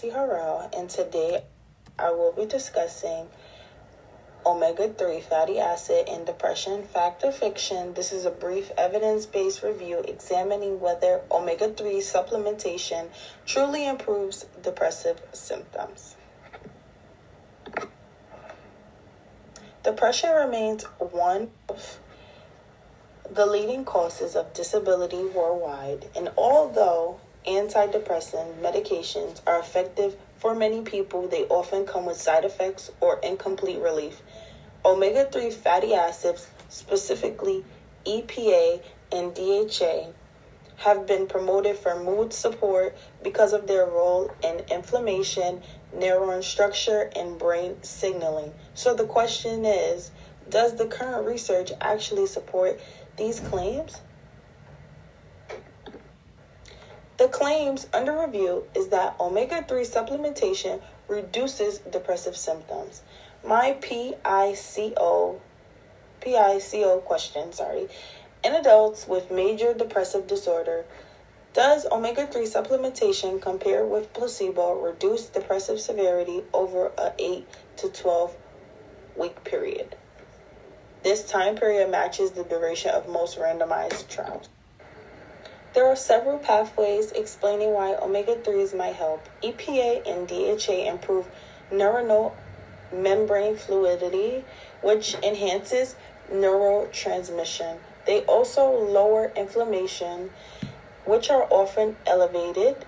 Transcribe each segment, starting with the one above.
Harrell, and today I will be discussing omega-3 fatty acid and depression, fact or fiction. This is a brief evidence-based review examining whether omega-3 supplementation truly improves depressive symptoms. Depression remains one of the leading causes of disability worldwide, and although antidepressant medications are effective for many people, they often come with side effects or incomplete relief. Omega-3 fatty acids, specifically EPA and DHA, have been promoted for mood support because of their role in inflammation, neuron structure, and brain signaling. So the question is, does the current research actually support these claims? The claims under review is that omega-3 supplementation reduces depressive symptoms. My PICO question, in adults with major depressive disorder, does omega-3 supplementation compared with placebo reduce depressive severity over a 8 to 12 week period? This time period matches the duration of most randomized trials. There are several pathways explaining why omega-3s might help. EPA and DHA improve neuronal membrane fluidity, which enhances neurotransmission. They also lower inflammation, which are often elevated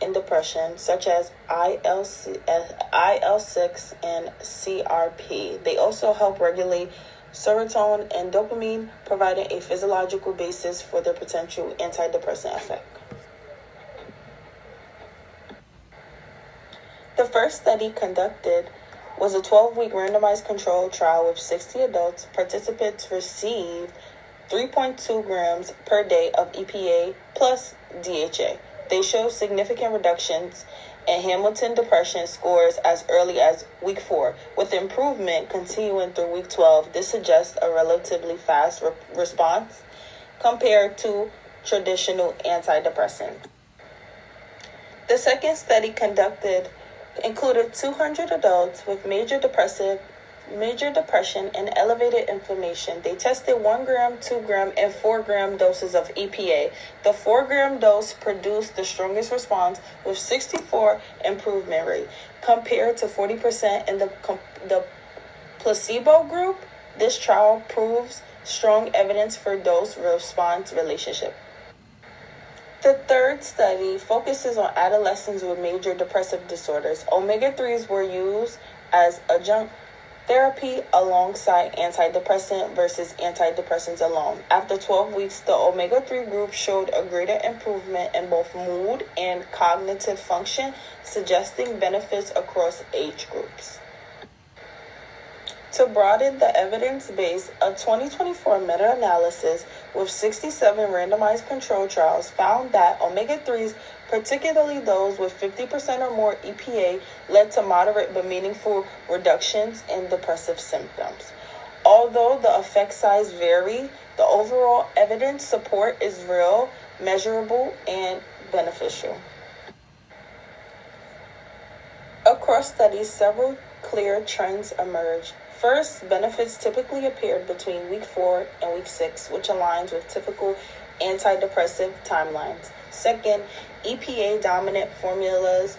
in depression, such as IL-6 and CRP. They also help regulate serotonin and dopamine, providing a physiological basis for their potential antidepressant effect. The first study conducted was a 12-week randomized controlled trial with 60 adults. Participants received 3.2 grams per day of EPA plus DHA. They showed significant reductions in Hamilton depression scores as early as week 4, with improvement continuing through week 12. This suggests a relatively fast response compared to traditional antidepressants. The second study conducted included 200 adults with major depression and elevated inflammation. They tested 1 gram, 2 gram, and 4 gram doses of EPA. The 4 gram dose produced the strongest response with 64% improvement rate compared to 40% in the placebo group. This trial proves strong evidence for dose-response relationship. The third study focuses on adolescents with major depressive disorders. Omega-3s were used as adjunct therapy alongside antidepressant versus antidepressants alone. After 12 weeks, the omega-3 group showed a greater improvement in both mood and cognitive function, suggesting benefits across age groups. To broaden the evidence base, a 2024 meta-analysis with 67 randomized control trials found that omega-3s, particularly those with 50% or more EPA, led to moderate but meaningful reductions in depressive symptoms. Although the effect size vary, the overall evidence support is real, measurable, and beneficial. Across studies, several clear trends emerge. First, benefits typically appeared between week 4 and week 6, which aligns with typical antidepressive timelines. Second, EPA-dominant formulas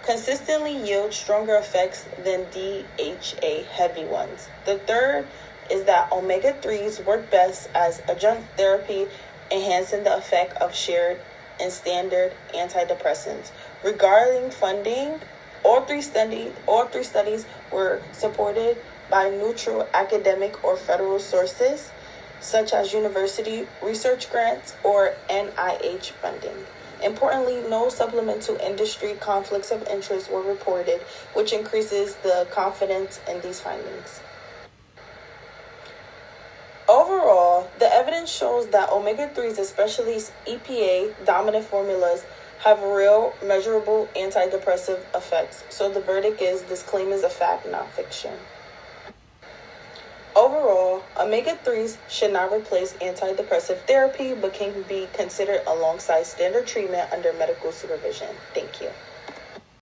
consistently yield stronger effects than DHA-heavy ones. The third is that omega-3s work best as adjunct therapy, enhancing the effect of shared and standard antidepressants. Regarding funding, all three studies were supported by neutral academic or federal sources, such as university research grants or NIH funding. Importantly, no supplemental industry conflicts of interest were reported, which increases the confidence in these findings. Overall, the evidence shows that omega-3s, especially EPA-dominant formulas, have real, measurable antidepressive effects. So the verdict is this claim is a fact, not fiction. Overall, omega-3s should not replace antidepressive therapy, but can be considered alongside standard treatment under medical supervision. Thank you.